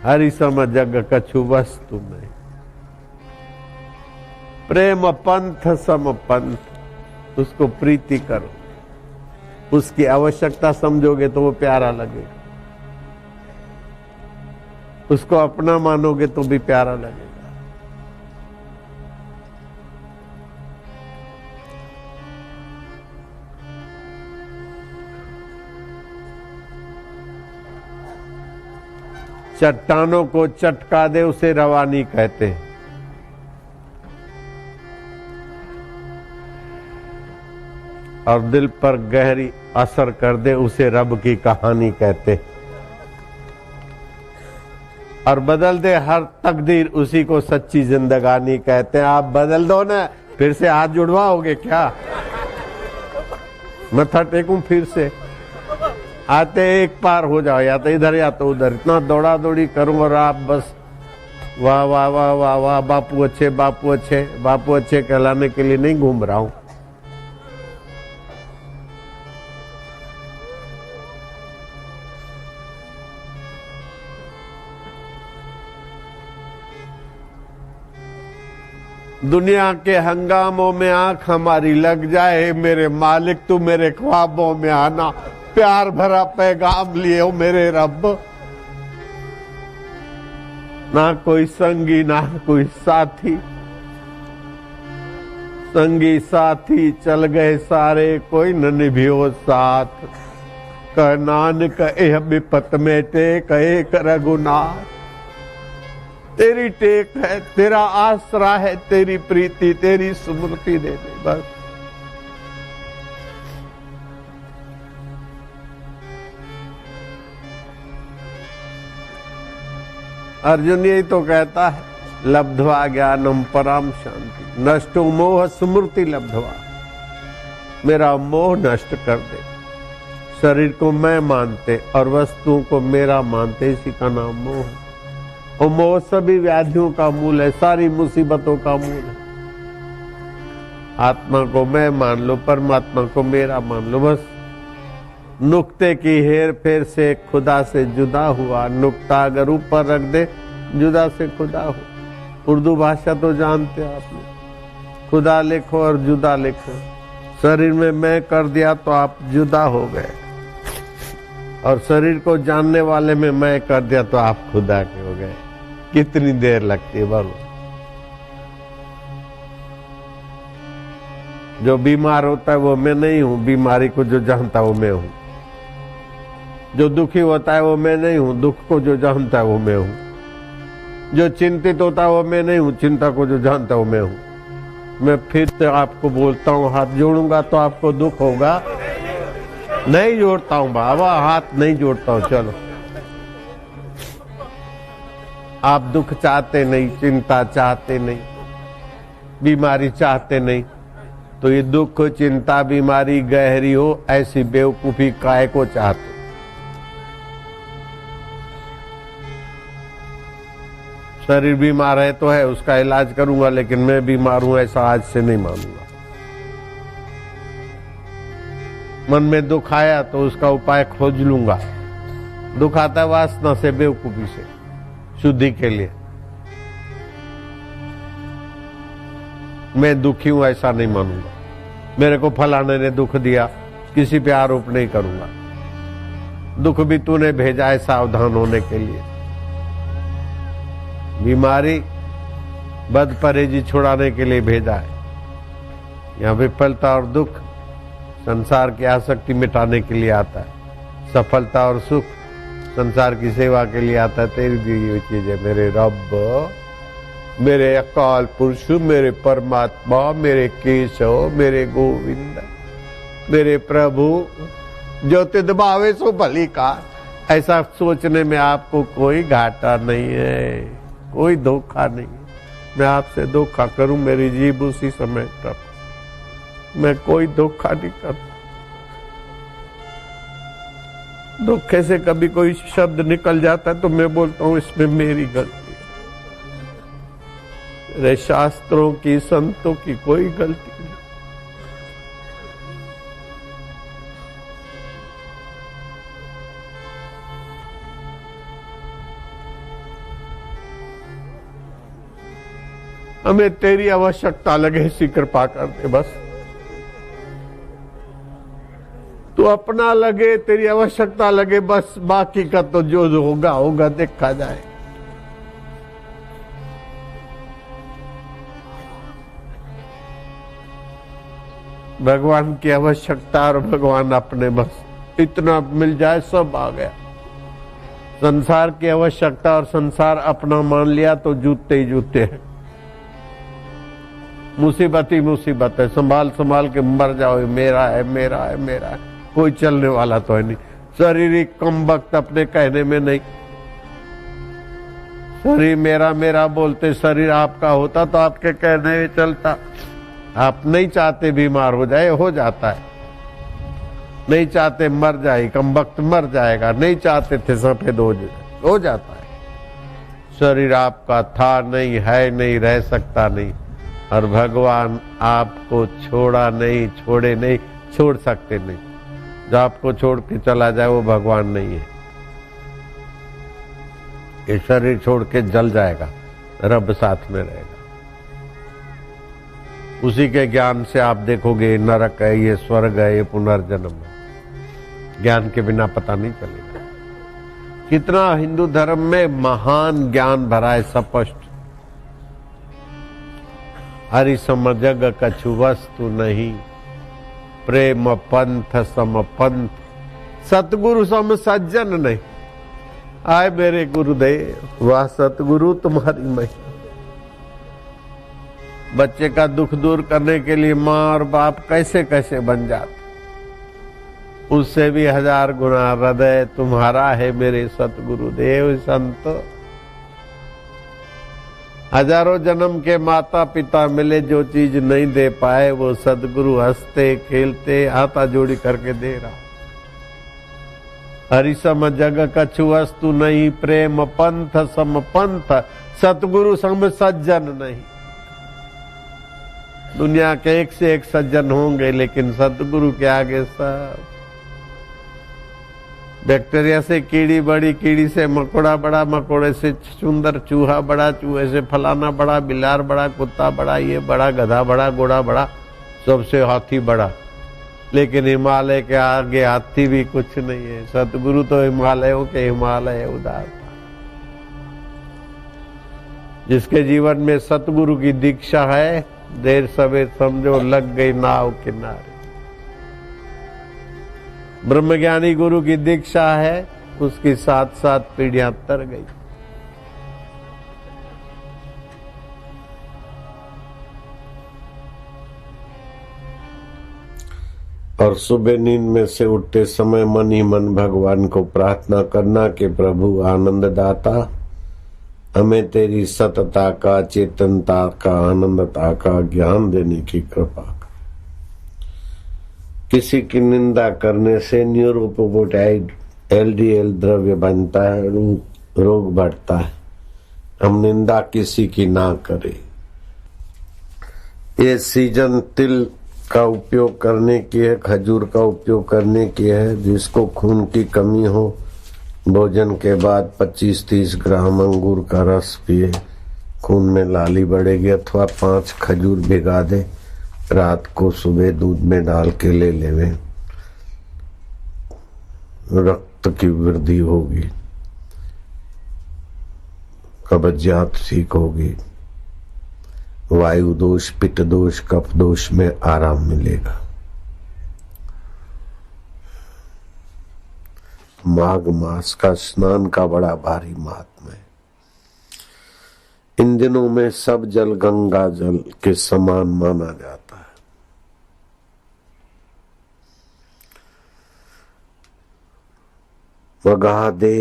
हरि सम जग कछु वस्तु नहीं, प्रेम पंथ सम पंथ। उसको प्रीति करो, उसकी आवश्यकता समझोगे तो वो प्यारा लगेगा। उसको अपना मानोगे तो भी प्यारा लगेगा। चट्टानों को चटका दे उसे रवानी कहते हैं। और दिल पर गहरी असर कर दे उसे रब की कहानी कहते हैं। और बदल दे हर तकदीर उसी को सच्ची जिंदगानी कहते हैं। आप बदल दो ना, फिर से हाथ जुड़वाओगे क्या? मत्था टेकूं फिर से? आते एक पार हो जाओ, या तो इधर या तो उधर। इतना दौड़ा दौड़ी करूं और आप बस वाह वाह वाह वाह वाह बापू अच्छे बापू अच्छे बापू अच्छे कहलाने के लिए नहीं घूम रहा हूं। दुनिया के हंगामों में आंख हमारी लग जाए, मेरे मालिक तू मेरे ख्वाबों में आना। प्यार भरा पैगाम लिए हो मेरे रब। ना कोई संगी ना कोई साथी, संगी साथी चल गए सारे, कोई न निभियो साथ। कह नानक एह विपत में टेक एक रघुनाथ। तेरी टेक है, तेरा आसरा है, तेरी प्रीति तेरी स्मृति दे दे बस। अर्जुन यही तो कहता है, लब्ध्वा ज्ञानम पराम शांति नष्टो मोह स्मृति लब्ध्वा। मेरा मोह नष्ट कर दे। शरीर को मैं मानते और वस्तुओं को मेरा मानते, इसी का नाम मोह है। और मोह सभी व्याधियों का मूल है, सारी मुसीबतों का मूल है। आत्मा को मैं मान लो, परमात्मा को मेरा मान लो, बस नुक्ते की हेर फेर से खुदा से जुदा हुआ। नुक्ता अगर ऊपर रख दे, जुदा से खुदा हो। उर्दू भाषा तो जानते हो आप लोग। खुदा लिखो और जुदा लिखो। शरीर में मैं कर दिया तो आप जुदा हो गए, और शरीर को जानने वाले में मैं कर दिया तो आप खुदा के हो गए। कितनी देर लगती है बोलो? जो बीमार होता है वो मैं नहीं हूं, बीमारी को जो जानता है वो मैं हूं। जो दुखी होता है वो मैं नहीं हूं, दुख को जो जानता है वो मैं हूं। जो चिंतित होता है वो मैं नहीं हूं, चिंता को जो जानता है वो मैं हूं। मैं फिर से आपको बोलता हूं, हाथ जोड़ूंगा तो आपको दुख होगा। नहीं जोड़ता हूं बाबा, हाथ नहीं जोड़ता हूं। चलो, आप दुख चाहते नहीं, चिंता चाहते नहीं, बीमारी चाहते नहीं, तो ये दुख चिंता बीमारी गहरी हो ऐसी बेवकूफी काय को चाहते? शरीर बीमार है तो है, उसका इलाज करूंगा, लेकिन मैं बीमार हूं ऐसा आज से नहीं मानूंगा। मन में दुख आया तो उसका उपाय खोज लूंगा। दुख आता है वासना से, बेवकूफी से, शुद्धि के लिए। मैं दुखी हूं ऐसा नहीं मानूंगा। मेरे को फलाने ने दुख दिया, किसी पे आरोप नहीं करूंगा। दुख भी तूने भेजा है सावधान होने के लिए। बीमारी बदपरहेजी छुड़ाने के लिए भेजा है। यहाँ विफलता और दुख संसार की आसक्ति मिटाने के लिए आता है। सफलता और सुख संसार की सेवा के लिए आता है। तेरी दी हुई चीज है मेरे रब, मेरे अकाल पुरुष, मेरे परमात्मा, मेरे केशव, मेरे गोविंद, मेरे प्रभु, जो तिद भावे सो भली का। ऐसा सोचने में आपको कोई घाटा नहीं है, कोई धोखा नहीं। मैं आपसे धोखा करूं, मेरी जीभ उसी समय तक। मैं कोई धोखा नहीं करता। धोखे से कभी कोई शब्द निकल जाता है तो मैं बोलता हूं इसमें मेरी गलती है। मेरे शास्त्रों की, संतों की कोई गलती नहीं। हमें तेरी आवश्यकता लगे ऐसी कृपा कर दे बस। तू अपना लगे, तेरी आवश्यकता लगे बस। बाकी का तो जो जो होगा होगा, देखा जाए। भगवान की आवश्यकता और भगवान अपने, बस इतना मिल जाए सब आ गया। संसार की आवश्यकता और संसार अपना मान लिया तो जूते ही जूते हैं। मुसीबत ही मुसीबत है, संभाल संभाल के मर जाओ, मेरा है मेरा है मेरा है, कोई चलने वाला तो है नहीं। शारीरिक कम वक्त अपने कहने में नहीं, शरीर मेरा मेरा बोलते शरीर आपका होता तो आपके कहने में चलता। आप नहीं चाहते बीमार हो जाए, हो जाता है, नहीं चाहते मर जाए, कम वक्त मर जाएगा, नहीं चाहते थे सफेद हो जाता है। शरीर आपका था नहीं, है नहीं, रह सकता नहीं, और भगवान आपको छोड़ा नहीं, छोड़े नहीं, छोड़ सकते नहीं। जो आपको छोड़ के चला जाए वो भगवान नहीं है। ये शरीर छोड़ के जल जाएगा, रब साथ में रहेगा। उसी के ज्ञान से आप देखोगे ये नरक है, ये स्वर्ग है, ये पुनर्जन्म है। ज्ञान के बिना पता नहीं चलेगा। कितना हिंदू धर्म में महान ज्ञान भरा है, स्पष्ट। हरि सम जग कछु वस्तु नहीं, प्रेम पंथ सम पंथ, सतगुरु सम सज्जन नहीं। आए मेरे गुरुदेव, वाह सतगुरु तुम्हारी महिमा। बच्चे का दुख दूर करने के लिए माँ और बाप कैसे कैसे बन जाते, उससे भी 1000 गुना हृदय तुम्हारा है मेरे सतगुरुदेव संत। हजारों जन्म के माता पिता मिले, जो चीज नहीं दे पाए वो सदगुरु हंसते खेलते हाथा जोड़ी करके दे रहा। हरि सम जग कछु वस्तु नहीं, प्रेम पंथ सम पंथ, सतगुरु सम सज्जन नहीं। दुनिया के एक से एक सज्जन होंगे, लेकिन सतगुरु के आगे सब। बैक्टीरिया से कीड़ी बड़ी, कीड़ी से मकोड़ा बड़ा, मकोड़े से सुंदर, चूहा बड़ा, चूहे से फलाना बड़ा, बिलार बड़ा, कुत्ता बड़ा, ये बड़ा, गधा बड़ा, घोड़ा बड़ा, सबसे हाथी बड़ा। लेकिन हिमालय के आगे हाथी भी कुछ नहीं है। सतगुरु तो हिमालयों के हिमालय उदार। जिसके जीवन में सतगुरु की दीक्षा है, देर सवेर समझो लग गई नाव किनारे। ब्रह्मज्ञानी गुरु की दीक्षा है, उसकी 7 पीढ़ियां तर गई। और सुबह नींद में से उठते समय मन ही मन भगवान को प्रार्थना करना कि प्रभु आनंददाता, हमें तेरी सतता का, चेतनता का, आनंदता का ज्ञान देने की कृपा कर। किसी की निंदा करने से न्यूरोपेप्टाइड LDL द्रव्य बनता है, रोग बढ़ता है। हम निंदा किसी की ना करें। ये सीजन तिल का उपयोग करने की है, खजूर का उपयोग करने की है। जिसको खून की कमी हो, भोजन के बाद 25-30 ग्राम अंगूर का रस पिए, खून में लाली बढ़ेगी। अथवा 5 खजूर भिगा दे, रात को सुबह दूध में डाल के ले लेवे, रक्त की वृद्धि होगी, कब्जियत ठीक होगी, वायु दोष, पित्त दोष, कफ दोष में आराम मिलेगा। माघ मास का स्नान का बड़ा भारी महात्मा है। इन दिनों में सब जल गंगा जल के समान माना जाता है। वगादे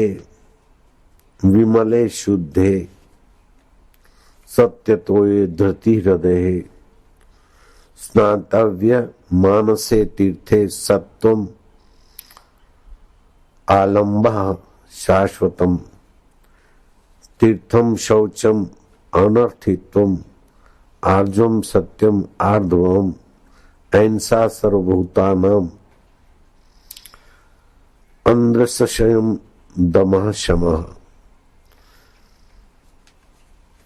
विमले शुद्धे, सत्य तोये धृति हृदय, स्नातव्य मानसे तीर्थे सत्वम आलंब शाश्वतम, तीर्थम शौचम अनर्थित्वम, आर्जवम सत्यम आर्धवम, अहिंसा सर्वभूतानाम, अंध्रसंशयम दमः शमः।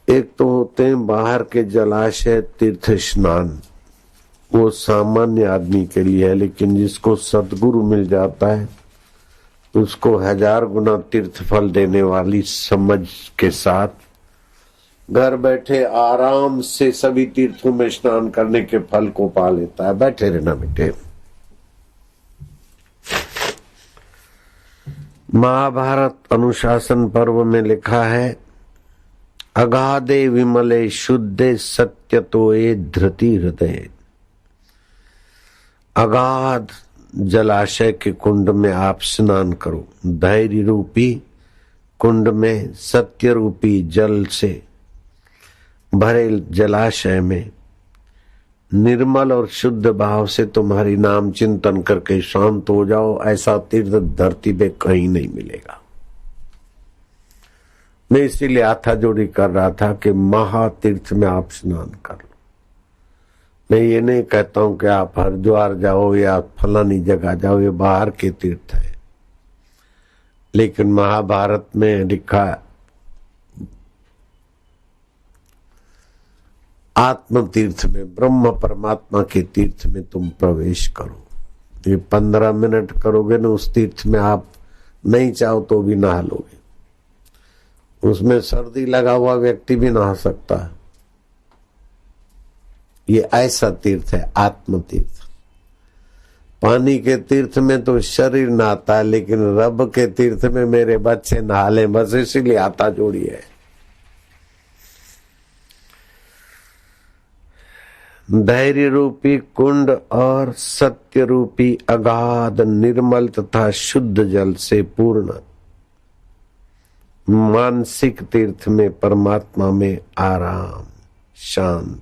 एक तो होते हैं बाहर के जलाशय तीर्थ स्नान, वो सामान्य आदमी के लिए है। लेकिन जिसको सद्गुरु मिल जाता है, उसको 1000 गुना तीर्थ फल देने वाली समझ के साथ घर बैठे आराम से सभी तीर्थों में स्नान करने के फल को पा लेता है। बैठे रहना बेटे। महाभारत अनुशासन पर्व में लिखा है, अगाधे विमले शुद्धे सत्यतोये धृति हृदय। अगाध जलाशय के कुंड में आप स्नान करो, धैर्य रूपी कुंड में सत्य रूपी जल से भरे जलाशय में निर्मल और शुद्ध भाव से तुम्हारी नाम चिंतन करके शांत हो जाओ। ऐसा तीर्थ धरती पे कहीं नहीं मिलेगा। मैं इसीलिए हाथा जोड़ी कर रहा था कि महातीर्थ में आप स्नान कर लो। मैं ये नहीं कहता हूं कि आप हरिद्वार जाओ या फलानी जगह जाओ, ये बाहर के तीर्थ है। लेकिन महाभारत में लिखा आत्म तीर्थ में, ब्रह्म परमात्मा के तीर्थ में तुम प्रवेश करो। ये 15 मिनट करोगे ना उस तीर्थ में, आप नहीं चाहो तो भी नहा लोगे। उसमें सर्दी लगा हुआ व्यक्ति भी नहा सकता है। ये ऐसा तीर्थ है आत्म तीर्थ। पानी के तीर्थ में तो शरीर नहाता है, लेकिन रब के तीर्थ में मेरे बच्चे नहा ले, बस इसीलिए हाथा जोड़ी है। धैर्य रूपी कुंड और सत्य रूपी अगाध निर्मल तथा शुद्ध जल से पूर्ण मानसिक तीर्थ में परमात्मा में आराम शांत,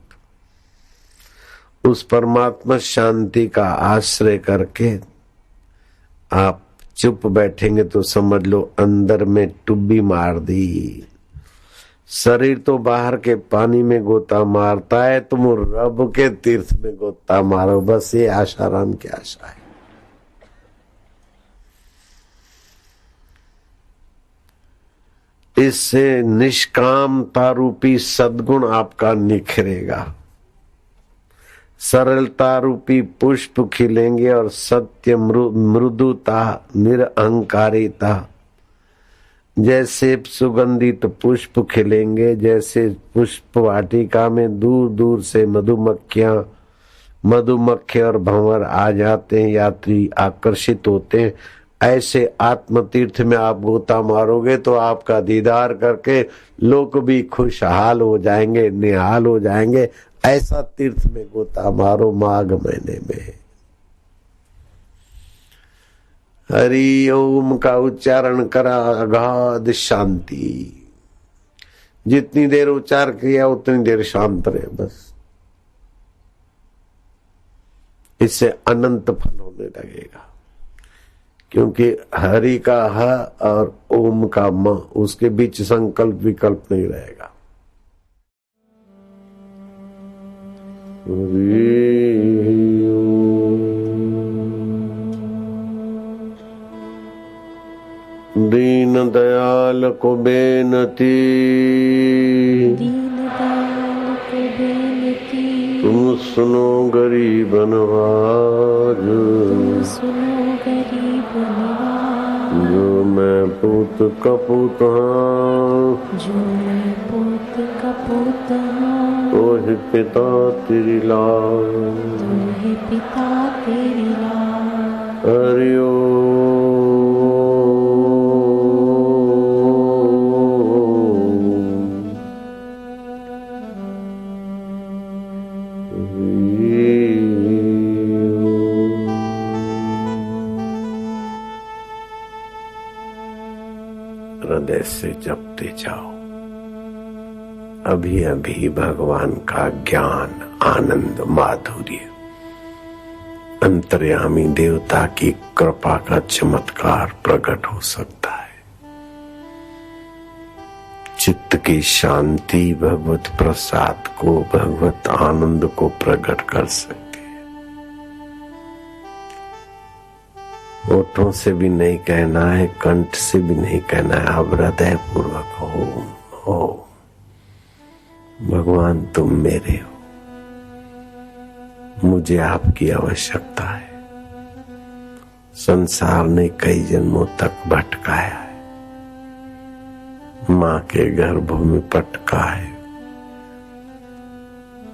उस परमात्मा शांति का आश्रय करके आप चुप बैठेंगे तो समझ लो अंदर में टुब्बी मार दी। शरीर तो बाहर के पानी में गोता मारता है, तुम रब के तीर्थ में गोता मारो। बस ये आशाराम की आशा है। इससे निष्कामता रूपी सद्गुण आपका निखरेगा, सरलता रूपी पुष्प खिलेंगे और सत्य मृदुता निरअहंकारिता जैसे सुगंधित पुष्प खिलेंगे। जैसे पुष्प वाटिका में दूर दूर से मधुमक्खी और भंवर आ जाते हैं, यात्री आकर्षित होते हैं, ऐसे आत्म तीर्थ में आप गोता मारोगे तो आपका दीदार करके लोग भी खुशहाल हो जाएंगे, निहाल हो जाएंगे। ऐसा तीर्थ में गोता मारो माघ महीने में। हरि ओम का उच्चारण करा, अगाध शांति। जितनी देर उच्चार किया उतनी देर शांत रहे बस। इससे अनंत फल होने लगेगा, क्योंकि हरि का ह और ओम का म, उसके बीच संकल्प विकल्प नहीं रहेगा। दीन दयाल को बेनती, तुम सुनो गरीब नवाज, जो मैं पूत कपूत हाँ, तो ही पिता तेरी लाल, हरि ओम। हृदय से जपते जाओ। अभी अभी भगवान का ज्ञान, आनंद, माधुर्य, अंतर्यामी देवता की कृपा का चमत्कार प्रकट हो सकता है। चित्त की शांति भगवत प्रसाद को, भगवत आनंद को प्रकट कर सकती है। होठों से भी नहीं कहना है, कंठ से भी नहीं कहना है, अब हृदय पूर्वक हो भगवान तुम मेरे हो, मुझे आपकी आवश्यकता है। संसार ने कई जन्मों तक भटकाया है, माँ के गर्भ में पटका है,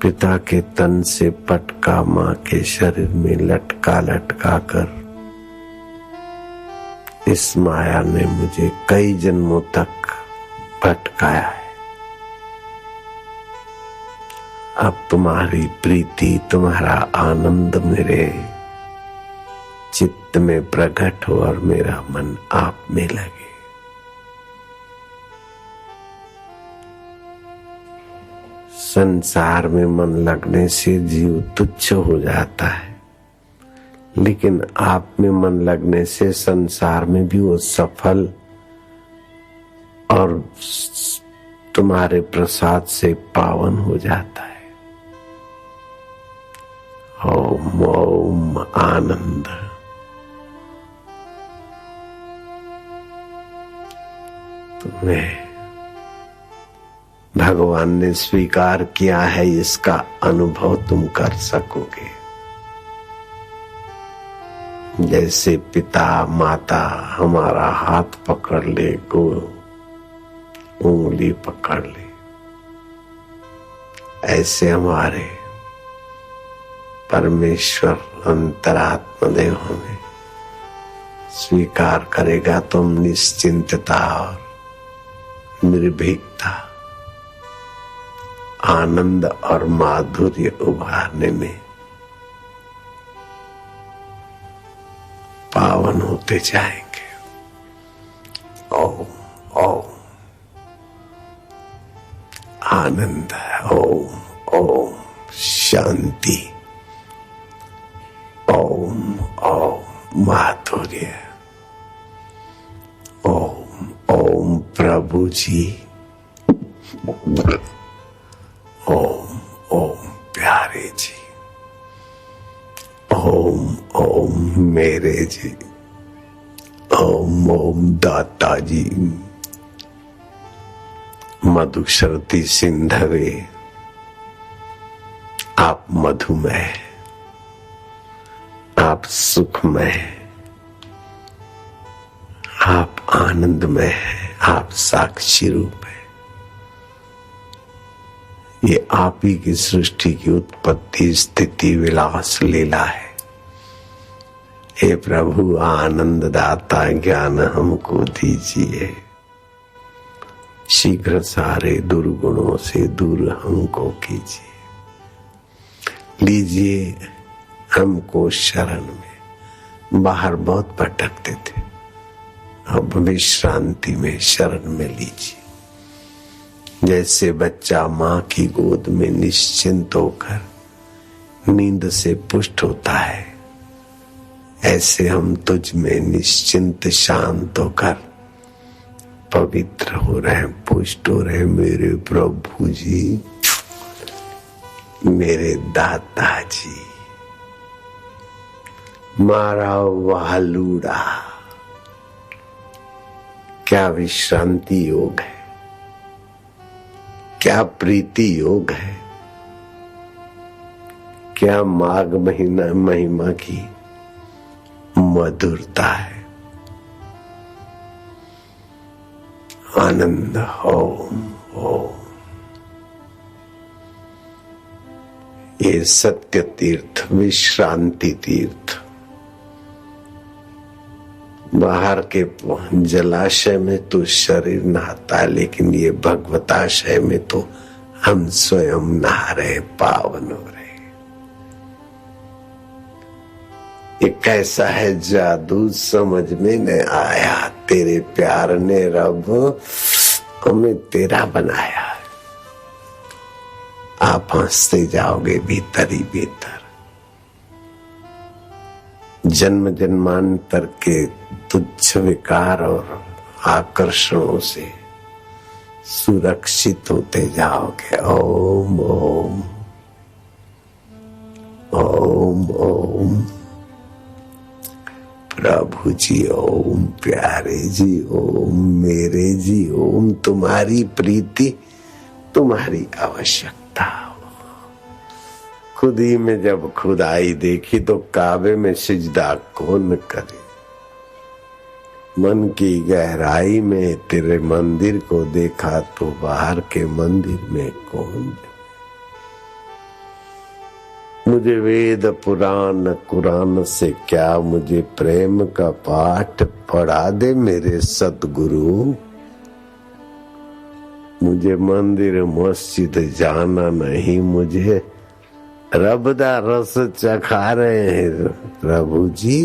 पिता के तन से पटका माँ के शरीर में लटका लटका कर इस माया ने मुझे कई जन्मों तक भटकाया है। अब तुम्हारी प्रीति, तुम्हारा आनंद मेरे चित्त में प्रकट हो और मेरा मन आप में लगे। संसार में मन लगने से जीव तुच्छ हो जाता है, लेकिन आप में मन लगने से संसार में भी वो सफल और तुम्हारे प्रसाद से पावन हो जाता है। ओम ओम आनंद। तुम्हें भगवान ने स्वीकार किया है, इसका अनुभव तुम कर सकोगे। जैसे पिता माता हमारा हाथ पकड़ ले, को उंगली पकड़ ले, ऐसे हमारे परमेश्वर अंतरात्मदेव हमें स्वीकार करेगा। तुम निश्चिंतता और निर्भीकता, आनंद और माधुर्य उभारने में पावन होते जाएंगे। ओम ओम आनंद, ओम ओम शांति, ओम ओम माधुर्य, ओम ओम प्रभु जी, ओम ओम प्यारे जी, ओम ओम मेरे जी, ओम ओम दाता जी। मधुशरती सिंधवे, आप मधुमय, आप सुखमय, आप आनंदमय हैं, आप साक्षी रूप है। ये आप ही की सृष्टि की उत्पत्ति स्थिति विलास लीला है। हे प्रभु आनंद दाता ज्ञान हमको दीजिए, शीघ्र सारे दुर्गुणों से दूर हमको कीजिए। लीजिए हमको शरण में। बाहर बहुत भटकते थे, अब विश्रांति में शरण में लीजिए। जैसे बच्चा माँ की गोद में निश्चिंत होकर नींद से पुष्ट होता है, ऐसे हम तुझ में निश्चिंत शांत होकर पवित्र हो रहे, पुष्ट हो रहे। मेरे प्रभु जी, मेरे दाता जी, मारा वालूड़ा, क्या विश्रांति योग है, क्या प्रीति योग है, क्या माघ महीना महिमा की मधुरता है। आनंद। ओम ओम। ये सत्य तीर्थ, विश्रांति तीर्थ। बाहर के जलाशय में तो शरीर नहाता है, लेकिन ये भगवताशय में तो हम स्वयं नहा रहे, पावन हो रहे। ये कैसा है जादू, समझ में न आया। तेरे प्यार ने रब हमें तेरा बनाया। आप हंसते जाओगे भीतर ही भीतर। जन्म जन्मांतर के तुच्छ विकार और आकर्षणों से सुरक्षित होते जाओगे। ओम ओम ओम ओम। प्रभु जी ओम, प्यारे जी ओम, मेरे जी ओम। तुम्हारी प्रीति, तुम्हारी आवश्यकता। खुद ही में जब खुदाई देखी तो काबे में सिजदा कौन करे। मन की गहराई में तेरे मंदिर को देखा तो बाहर के मंदिर में कौन। मुझे वेद पुराण कुरान से क्या, मुझे प्रेम का पाठ पढ़ा दे मेरे सतगुरु। मुझे मंदिर मस्जिद जाना नहीं, मुझे रब दा रस चखा रहे हैं प्रभु जी।